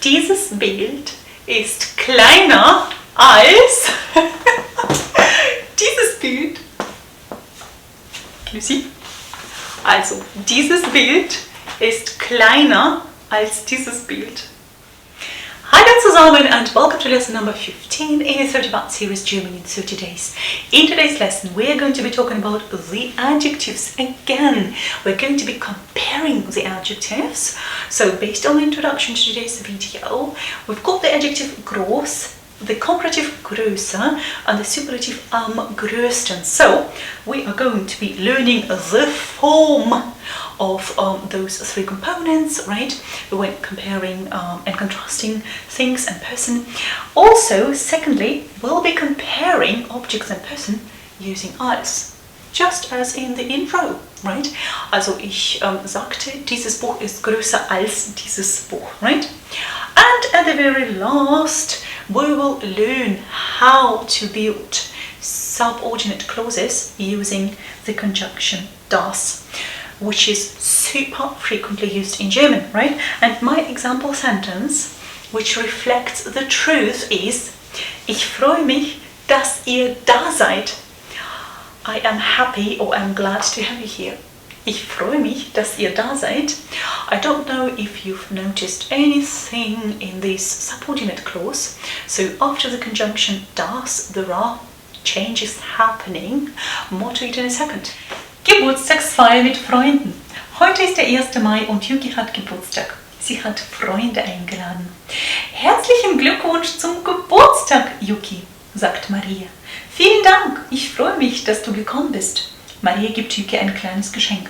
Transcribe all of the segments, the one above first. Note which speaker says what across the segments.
Speaker 1: Dieses Bild ist kleiner als dieses Bild. Lucy? Also, dieses Bild ist kleiner als dieses Bild. Hallo zusammen and welcome to lesson number 15 in the 30 part series German in 30 days. In today's lesson we are going to be talking about the adjectives again. We're going to be comparing the adjectives. So based on the introduction to today's video, we've got the adjective groß, the comparative größer and the superlative am größten. So we are going to be learning the form of those three components, right? When comparing and contrasting things and person. Also, secondly, we'll be comparing objects and person using als. Just as in the intro, right? Also ich sagte, dieses Buch ist größer als dieses Buch, right? And at the very last, we will learn how to build subordinate clauses using the conjunction DASS, which is super frequently used in German, right? And my example sentence, which reflects the truth, is: Ich freue mich, dass ihr da seid. I am happy or I'm glad to have you here. Ich freue mich, dass ihr da seid. I don't know if you've noticed anything in this subordinate clause. So after the conjunction das, there are changes happening. More to it in a second. Geburtstagsfeier mit Freunden. Heute ist der 1. Mai und Yuki hat Geburtstag. Sie hat Freunde eingeladen. Herzlichen Glückwunsch zum Geburtstag, Yuki, sagt Maria. Vielen Dank, ich freue mich, dass du gekommen bist. Maria gibt Yuki ein kleines Geschenk.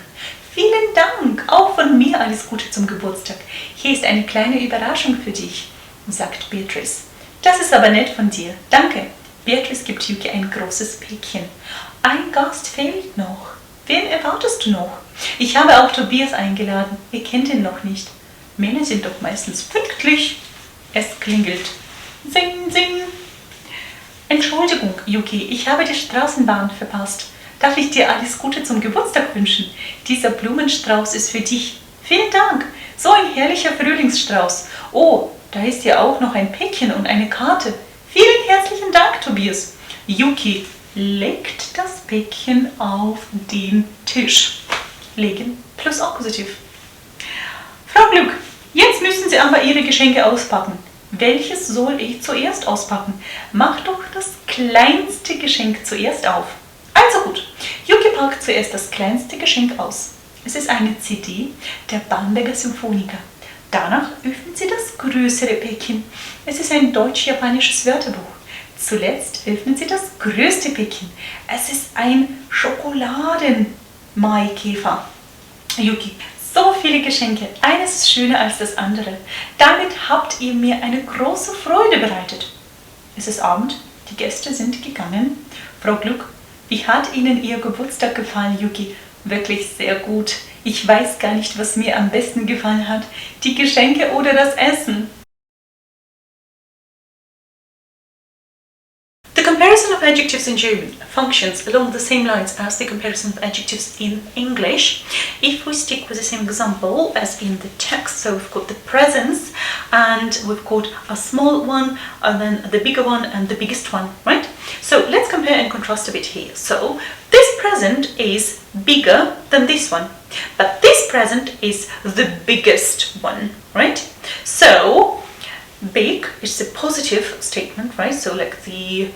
Speaker 1: Vielen Dank, auch von mir alles Gute zum Geburtstag. Hier ist eine kleine Überraschung für dich, sagt Beatrice. Das ist aber nett von dir, danke. Beatrice gibt Yuki ein großes Päckchen. Ein Gast fehlt noch. Wen erwartest du noch? Ich habe auch Tobias eingeladen. Ihr kennt ihn noch nicht. Männer sind doch meistens pünktlich. Es klingelt. Sing, sing. Entschuldigung, Yuki, ich habe die Straßenbahn verpasst. Darf ich dir alles Gute zum Geburtstag wünschen? Dieser Blumenstrauß ist für dich. Vielen Dank. So ein herrlicher Frühlingsstrauß. Oh, da ist ja auch noch ein Päckchen und eine Karte. Vielen herzlichen Dank, Tobias. Yuki legt das Päckchen auf den Tisch. Legen plus Akkusativ. Frau Glück, jetzt müssen Sie aber Ihre Geschenke auspacken. Welches soll ich zuerst auspacken? Mach doch das kleinste Geschenk zuerst auf. Also gut, Yuki packt zuerst das kleinste Geschenk aus. Es ist eine CD der Bamberger Symphoniker. Danach öffnet sie das größere Päckchen. Es ist ein deutsch-japanisches Wörterbuch. Zuletzt öffnet sie das größte Päckchen. Es ist ein Schokoladen-Maikäfer. Yuki, so viele Geschenke. Eines ist schöner als das andere. Damit habt ihr mir eine große Freude bereitet. Es ist Abend, die Gäste sind gegangen. Frau Gluck, wie hat Ihnen Ihr Geburtstag gefallen, Yuki? Wirklich sehr gut. Ich weiß gar nicht, was mir am besten gefallen hat. Die Geschenke oder das Essen. The comparison of adjectives in German functions along the same lines as the comparison of adjectives in English. If we stick with the same example as in the text, so we've got the presents and we've got a small one and then the bigger one and the biggest one, right? So let's compare and contrast a bit here. So this present is bigger than this one, but this present is the biggest one, right? So big is a positive statement, right? So like the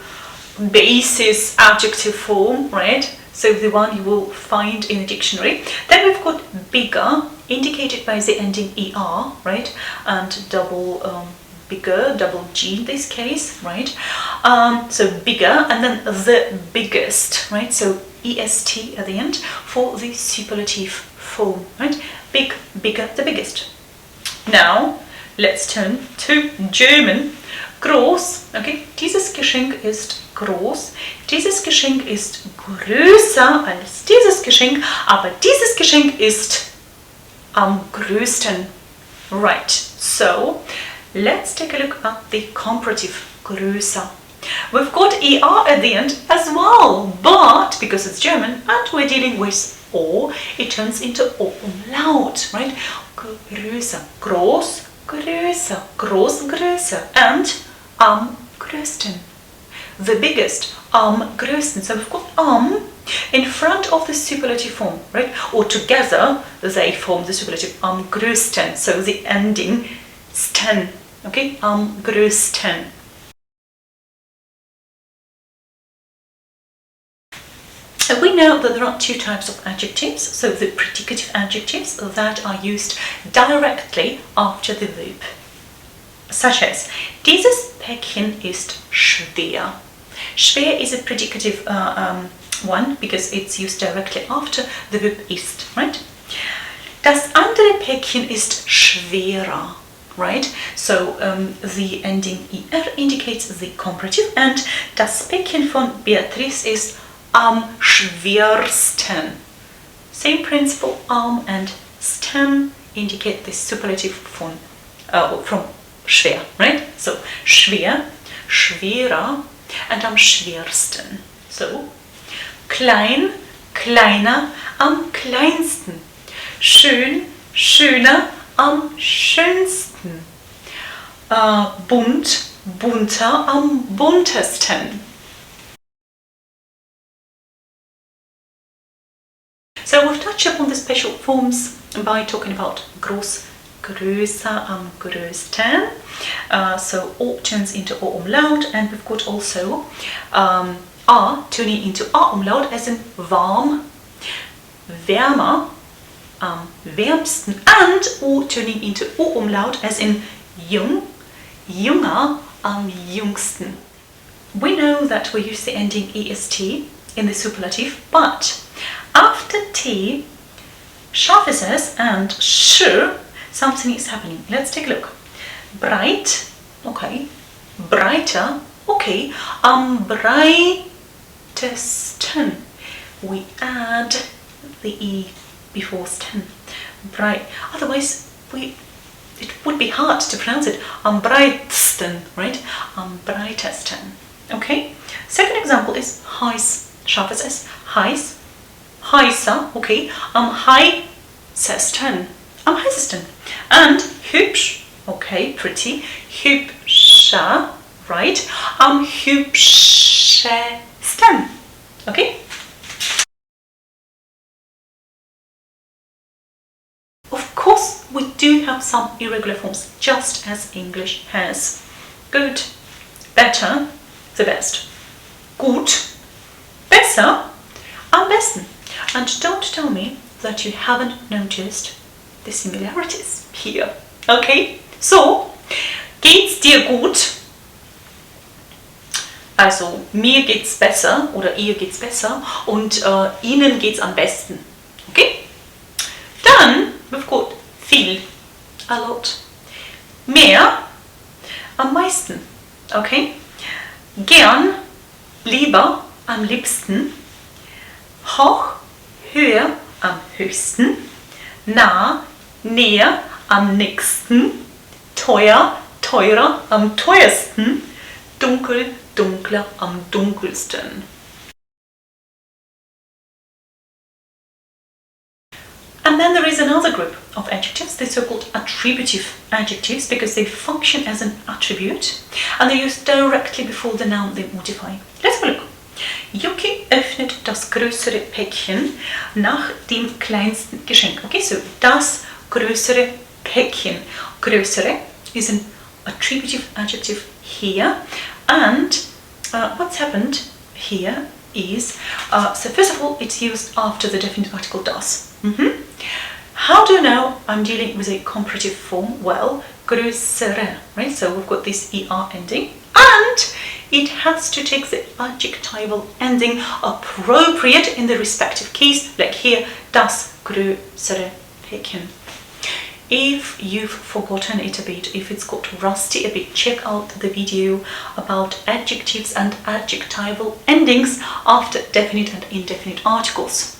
Speaker 1: basis adjective form, right? So the one you will find in the dictionary. Then we've got bigger, indicated by the ending er, right? And double bigger, double G in this case, right? So bigger, and then the biggest, right? So est at the end for the superlative form, right? Big, bigger, the biggest. Now let's turn to German. Groß, okay, dieses Geschenk ist groß, dieses Geschenk ist größer als dieses Geschenk, aber dieses Geschenk ist am größten. Right, so let's take a look at the comparative größer. We've got er at the end as well, but because it's German and we're dealing with O, it turns into O umlaut, right? Größer, groß, größer, groß, größer, and am größten. The biggest, am größten. So we've got in front of the superlative form, right? Or together they form the superlative am größten. So the ending sten, okay? Am größten. We know that there are two types of adjectives, so the predicative adjectives that are used directly after the verb, such as dieses Päckchen ist schwer. Schwer is a predicative one because it's used directly after the verb ist, right? Das andere Päckchen ist schwerer, right? So the ending er indicates the comparative, and das Päckchen von Beatrice ist am schwersten. Same principle, am and sten indicate the superlative from schwer, right? So schwer, schwerer, and am schwersten. So klein, kleiner, am kleinsten. Schön, schöner, am schönsten. Bunt, bunter, am buntesten. So we've touched upon the special forms by talking about groß, größer, am größten. So O turns into O umlaut, and we've got also A turning into A umlaut as in warm, wärmer, am wärmsten, and O turning into O umlaut as in jung, junger, am jüngsten. We know that we use the ending est in the superlative, but after T, scharfes S and sch, something is happening. Let's take a look. Breit, okay. Breiter, okay. Am breitesten. We add the E before sten. Bright. Otherwise, it would be hard to pronounce it. Am breitesten, right? Am breitesten. Okay. Second example is heiß, scharfes S. Heiß. Heißer, okay, am heißesten, am heißesten. And hübsch, okay, pretty, hübscher, right, am hübschesten, okay. Of course, we do have some irregular forms, just as English has. Good, better, the best. Gut, besser, am besten. And don't tell me that you haven't noticed the similarities here. Okay? So, geht's dir gut? Also, mir geht's besser oder ihr geht's besser und Ihnen geht's am besten. Okay? Dann, we've got viel, a lot. Mehr, am meisten. Okay? Gern, lieber, am liebsten. Hoch, höher, am höchsten. Nah, näher, am nächsten. Teuer, teurer, am teuersten. Dunkel, dunkler, am dunkelsten. And then there is another group of adjectives, the so-called attributive adjectives, because they function as an attribute and they're used directly before the noun they modify. Let's have a look. Yuki öffnet das größere Päckchen nach dem kleinsten Geschenk. Okay, so das größere Päckchen. Größere is an attributive adjective here, and what's happened here is, so first of all, it's used after the definite article DASS. How do you know I'm dealing with a comparative form? Well, größere, right? So we've got this ER ending, and it has to take the adjectival ending appropriate in the respective case, like here, das größere Päckchen. If you've forgotten it a bit, if it's got rusty a bit, check out the video about adjectives and adjectival endings after definite and indefinite articles.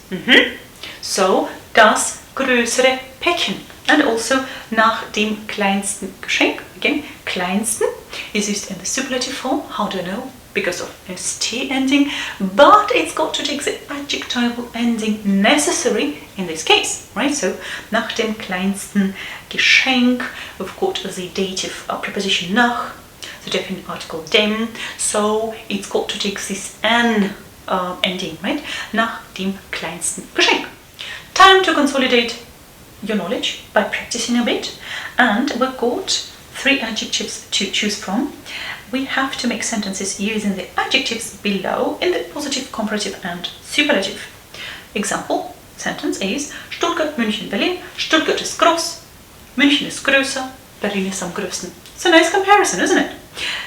Speaker 1: So, das größere Päckchen. And also nach dem kleinsten Geschenk. Again, kleinsten is used in the superlative form. How do you know? because of st ending, but it's got to take the adjectival ending necessary in this case, right? So nach dem kleinsten Geschenk, we've got the dative preposition nach, the definite article dem, so it's got to take this n ending, right? Nach dem kleinsten Geschenk. Time to consolidate your knowledge by practicing a bit, and we've got 3 adjectives to choose from. We have to make sentences using the adjectives below in the positive, comparative and superlative. Example sentence is Stuttgart, München, Berlin. Stuttgart ist groß, München ist größer, Berlin ist am größten. It's a nice comparison, isn't it?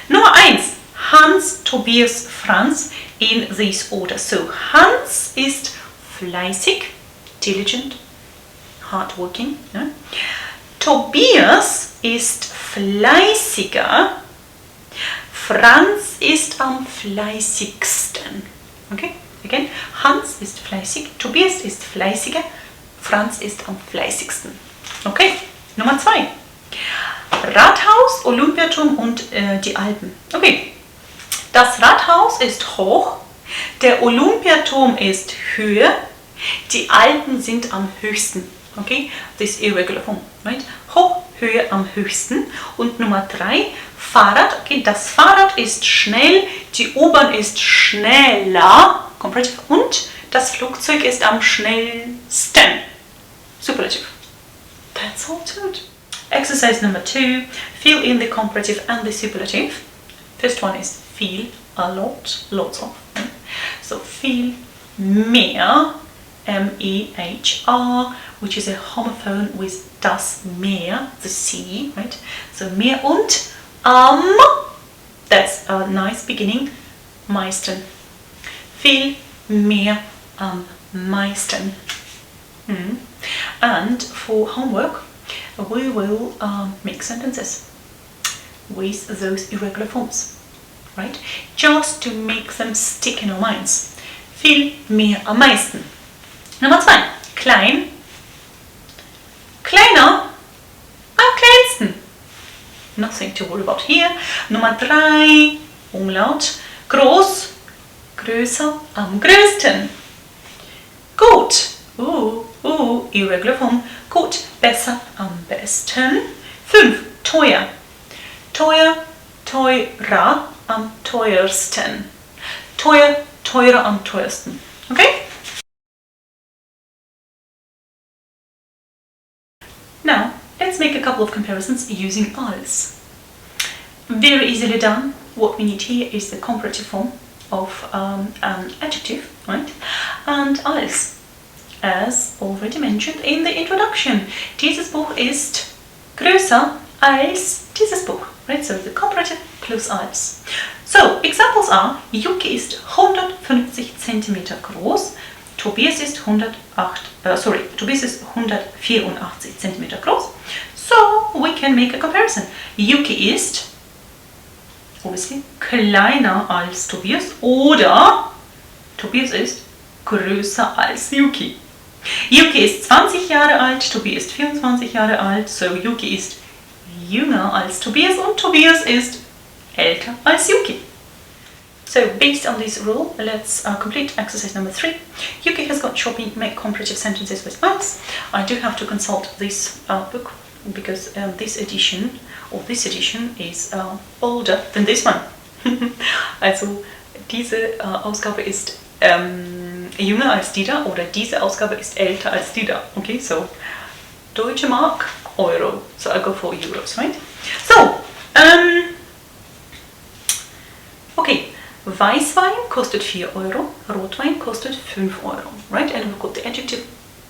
Speaker 1: Nummer 1. Hans, Tobias, Franz in this order. So Hans ist fleißig, diligent, hardworking. Ja? Tobias ist fleißiger, Franz ist am fleißigsten. Okay, again, Hans ist fleißig, Tobias ist fleißiger, Franz ist am fleißigsten. Okay, Nummer 2. Rathaus, Olympiaturm und die Alpen. Okay, das Rathaus ist hoch, der Olympiaturm ist höher, die Alpen sind am höchsten. Okay, this irregular form, right? Hoch, Höhe, am höchsten. Und Nummer 3, Fahrrad. Okay, das Fahrrad ist schnell, die U-Bahn ist schneller, comparative, und das Flugzeug ist am schnellsten, superlative. That's all to it. Exercise number 2, fill in the comparative and the superlative. First one is feel a lot, lots of. Right? So feel mehr, M-E-H-R, which is a homophone with das Meer, the sea, right? So mehr und that's a nice beginning, meisten. Viel mehr am meisten. And for homework, we will make sentences with those irregular forms, right? Just to make them stick in our minds. Viel mehr am meisten. Nummer 2, klein, kleiner, am kleinsten. Nothing to worry about here. Nummer 3, Umlaut, groß, größer, am größten. Gut, irregular form, gut, besser, am besten. 5, teuer, teuer, teurer, am teuersten. Teuer, teurer, am teuersten. Okay? Now, let's make a couple of comparisons using als. Very easily done. What we need here is the comparative form of an adjective, right? And als. As already mentioned in the introduction, dieses Buch ist größer als dieses Buch, right? So the comparative plus als. So, examples are, Yuki ist 150 cm groß, Tobias ist 184 cm groß. So we can make a comparison. Yuki ist obviously kleiner als Tobias oder Tobias ist größer als Yuki. Yuki ist 20 Jahre alt, Tobias ist 24 Jahre alt, so Yuki ist jünger als Tobias und Tobias ist älter als Yuki. So, based on this rule, let's complete exercise number 3. Yuki has gone shopping, make comparative sentences with als. I do have to consult this book because this edition is older than this one. Also, diese Ausgabe ist jünger als die da oder diese Ausgabe ist älter als die da. Okay, so Deutsche Mark, Euro. So I go for Euros, right? So, okay. Weißwein kostet 4 Euro, Rotwein kostet 5 Euro, right? And we've got the adjective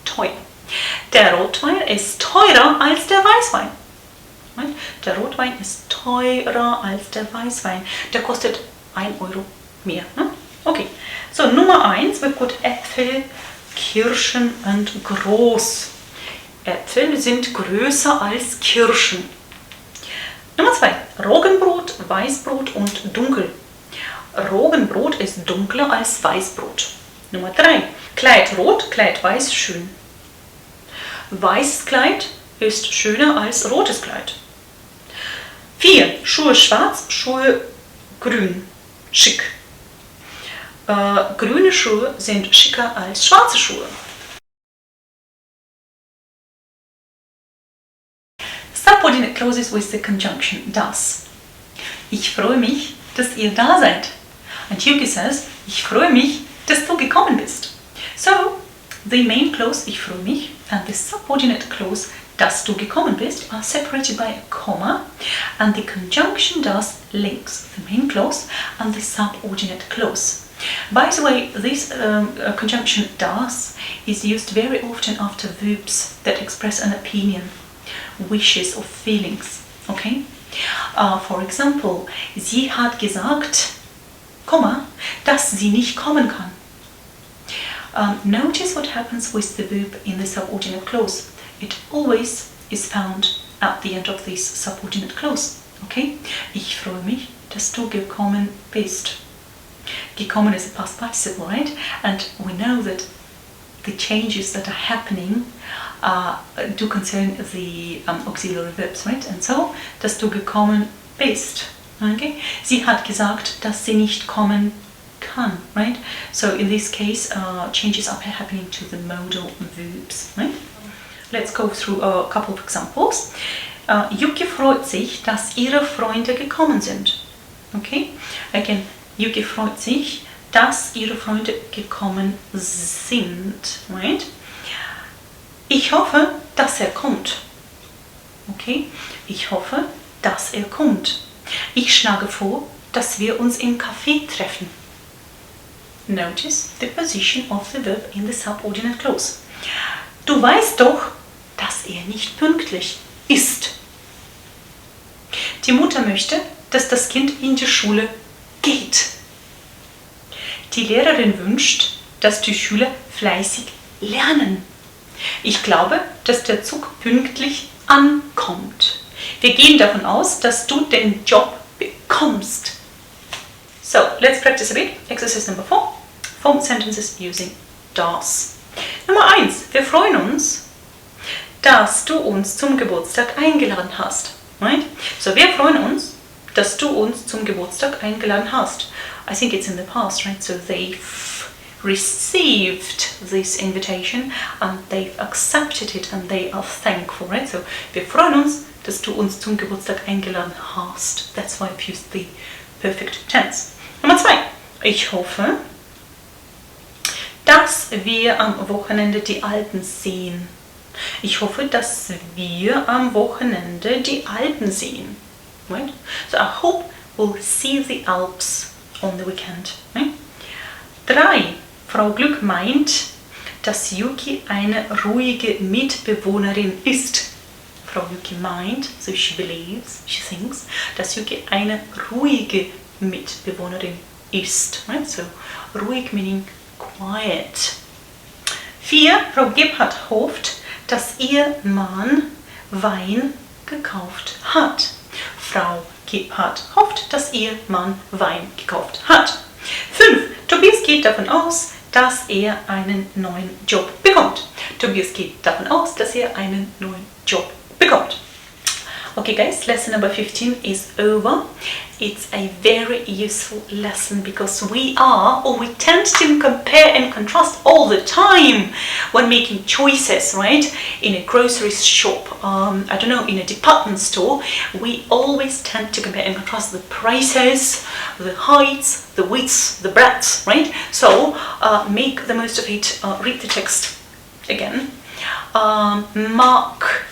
Speaker 1: teuer. Der Rotwein ist teurer als der Weißwein. Right? Der Rotwein ist teurer als der Weißwein. Der kostet 1 Euro mehr. Ne? Okay, so Nummer 1, we've got Äpfel, Kirschen und groß. Äpfel sind größer als Kirschen. Nummer 2, Roggenbrot, Weißbrot und dunkel. Roggenbrot ist dunkler als Weißbrot. Nummer 3. Kleid rot, Kleid weiß, schön. Weißes Kleid ist schöner als rotes Kleid. 4. Schuhe schwarz, Schuhe grün. schick. Grüne Schuhe sind schicker als schwarze Schuhe. Subordinate clauses with the conjunction DASS. Ich freue mich, dass ihr da seid. And Yuki says, ich freue mich, dass du gekommen bist. So, the main clause, ich freue mich, and the subordinate clause, dass du gekommen bist, are separated by a comma, and the conjunction DASS links the main clause and the subordinate clause. By the way, this conjunction DASS is used very often after verbs that express an opinion, wishes or feelings. Okay? For example, sie hat gesagt, dass sie nicht kommen kann. Notice what happens with the verb in the subordinate clause. It always is found at the end of this subordinate clause. Okay? Ich freue mich, dass du gekommen bist. Gekommen is a past participle, right? And we know that the changes that are happening do concern the auxiliary verbs, right? And so, dass du gekommen bist. Okay? Sie hat gesagt, dass sie nicht kommen kann, right? So in this case, changes are happening to the modal verbs, right? Let's go through a couple of examples. Yuki freut sich, dass ihre Freunde gekommen sind. Okay? Again, Yuki freut sich, dass ihre Freunde gekommen sind, right? Ich hoffe, dass er kommt. Okay? Ich hoffe, dass er kommt. Ich schlage vor, dass wir uns im Café treffen. Notice the position of the verb in the subordinate clause. Du weißt doch, dass er nicht pünktlich ist. Die Mutter möchte, dass das Kind in die Schule geht. Die Lehrerin wünscht, dass die Schüler fleißig lernen. Ich glaube, dass der Zug pünktlich ankommt. Wir gehen davon aus, dass du den Job bekommst. So, let's practice a bit. Exercise number 4. Form sentences using DASS. Nummer 1. Wir freuen uns, dass du uns zum Geburtstag eingeladen hast. Right? So, wir freuen uns, dass du uns zum Geburtstag eingeladen hast. I think it's in the past, right? So they've received this invitation and they've accepted it and they are thankful, right? So, wir freuen uns, dass du uns zum Geburtstag eingeladen hast. That's why I've used the perfect tense. Nummer 2. Ich hoffe, dass wir am Wochenende die Alpen sehen. Ich hoffe, dass wir am Wochenende die Alpen sehen. Right? So I hope we'll see the Alps on the weekend. Right? 3. Frau Glück meint, dass Yuki eine ruhige Mitbewohnerin ist. Frau Yuki meint, so she believes, she thinks, dass Yuki eine ruhige Mitbewohnerin ist. Right? So ruhig meaning quiet. 4. Frau Gebhardt hofft, dass ihr Mann Wein gekauft hat. Frau Gebhardt hofft, dass ihr Mann Wein gekauft hat. 5. Tobias geht davon aus, dass er einen neuen Job bekommt. Tobias geht davon aus, dass er einen neuen Job bekommt. Okay guys, lesson number 15 is over. It's a very useful lesson because we tend to compare and contrast all the time when making choices, right? In a grocery shop, I don't know, in a department store, we always tend to compare and contrast the prices, the heights, the widths, the breadths, right? So make the most of it, read the text again, mark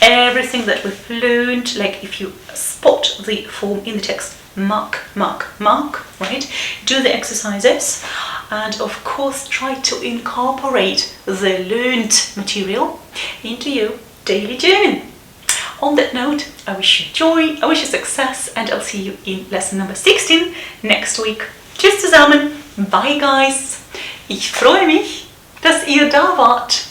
Speaker 1: everything that we've learned, like if you spot the form in the text, mark, right? Do the exercises and of course try to incorporate the learned material into your daily German. On that note, I wish you joy, I wish you success, and I'll see you in lesson number 16 next week. Tschüss zusammen, bye guys. Ich freue mich, dass ihr da wart.